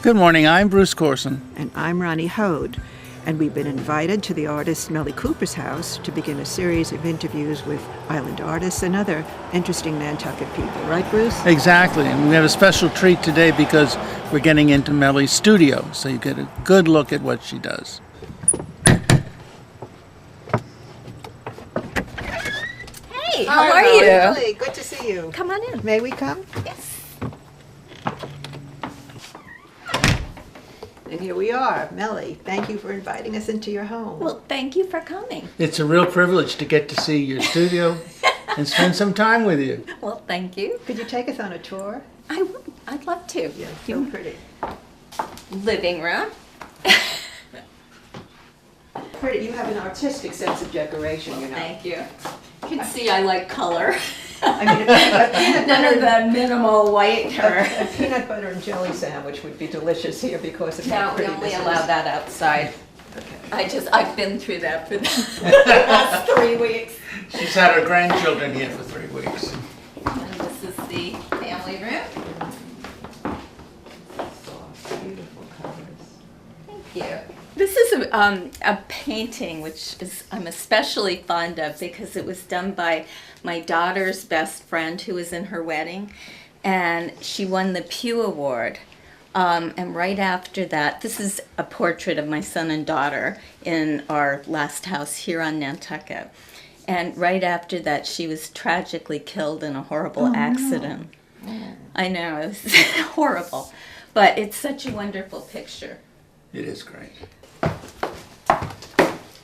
Good morning, I'm Bruce Corson. And I'm Ronee Hode, and we've been invited to the artist Mellie Cooper's house to begin a series of interviews with island artists and other interesting Nantucket people. Right, Bruce? Exactly, and we have a special treat today because we're getting into Mellie's studio, so you get a good look at what she does. Hey, how are you? Mellie, good to see you. Come on in. May we come? Yes. And here we are. Mellie, thank you for inviting us into your home. Well, thank you for coming. It's a real privilege to get to see your studio and spend some time with you. Well, thank you. Could you take us on a tour? I would. I'd love to. Yeah, so pretty. Living room. Pretty. You have an artistic sense of decoration, you know. Thank you. You can see I like color. I mean, a peanut None butter of the minimal white or... A peanut butter and jelly sandwich would be delicious here because of No, how we pretty only this allow is. that outside. Okay. I've been through that for the last 3 weeks. She's had her grandchildren here for 3 weeks. And this is the family room. Soft, beautiful colors. Thank you. This is a painting which I'm especially fond of because it was done by my daughter's best friend who was in her wedding, and she won the Pew Award. And right after that, this is a portrait of my son and daughter in our last house here on Nantucket. And right after that, she was tragically killed in a horrible accident. No. I know, it was horrible. But it's such a wonderful picture. It is great.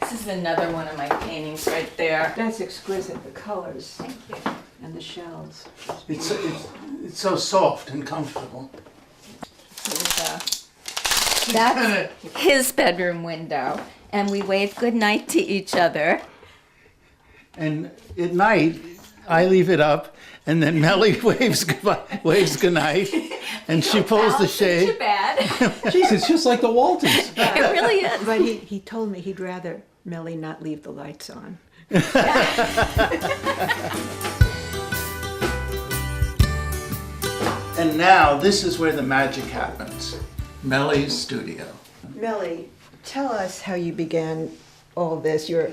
This is another one of my paintings right there. That's exquisite, the colors Thank you. and the shells. It's so soft and comfortable. That's his bedroom window, and we wave goodnight to each other. And at night, I leave it up, and then Mellie waves goodnight, and she pulls the Too shade. bad. Jeez, it's just like the Waltons. It really is. But he told me he'd rather Mellie not leave the lights on. And now, this is where the magic happens. Mellie's studio. Mellie, tell us how you began all this, your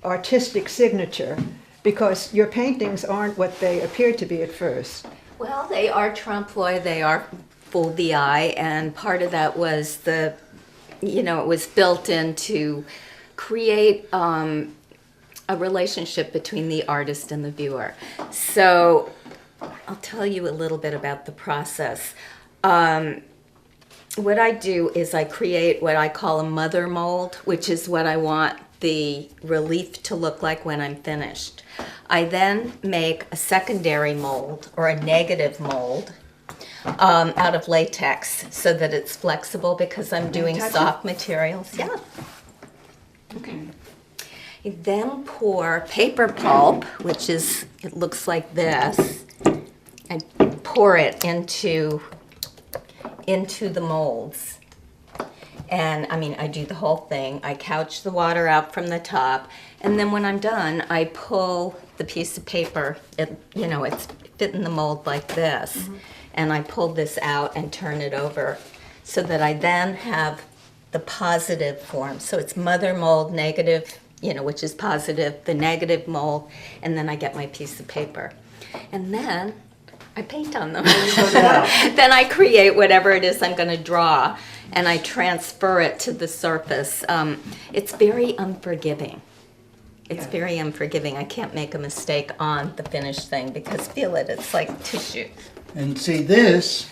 artistic signature, because your paintings aren't what they appeared to be at first. Well, they are trompe l'oeil, they are full the eye, and part of that was it was built in to create a relationship between the artist and the viewer. So I'll tell you a little bit about the process. What I do is I create what I call a mother mold, which is what I want the relief to look like when I'm finished. I then make a secondary mold or a negative mold out of latex so that it's flexible because I'm doing touch soft materials. Yeah. Okay. You then pour paper pulp, it looks like this, and pour it into the molds. And I do the whole thing. I couch the water out from the top, and then when I'm done, I pull the piece of paper. It's fit in the mold like this, and I pull this out and turn it over so that I then have the positive form. So it's mother mold, negative, which is positive, the negative mold, and then I get my piece of paper. And then I paint on them. Then I create whatever it is I'm going to draw, and I transfer it to the surface. It's very unforgiving. It's very unforgiving. I can't make a mistake on the finished thing because feel it, it's like tissue. And see, this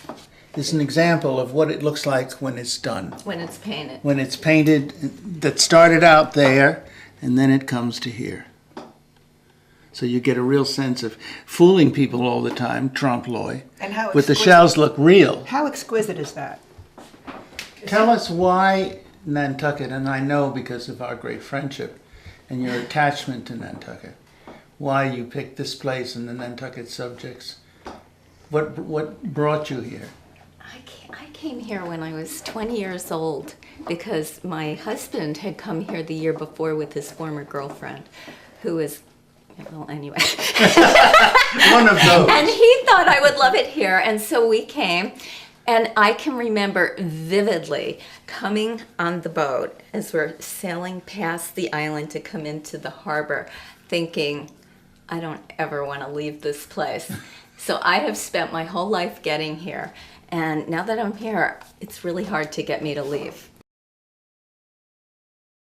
is an example of what it looks like when it's done. When it's painted. When it's painted, that started out there, and then it comes to here. So you get a real sense of fooling people all the time, trompe l'oeil. And how But the exquisite- shells look real. How exquisite is that? Tell us why Nantucket, and I know because of our great friendship and your attachment to Nantucket, why you picked this place and the Nantucket subjects. What brought you here? I came here when I was 20 years old because my husband had come here the year before with his former girlfriend, who was, well, anyway. One of those. And he thought I would love it here, and so we came. And I can remember vividly coming on the boat as we're sailing past the island to come into the harbor, thinking, I don't ever want to leave this place. So I have spent my whole life getting here. And now that I'm here, it's really hard to get me to leave.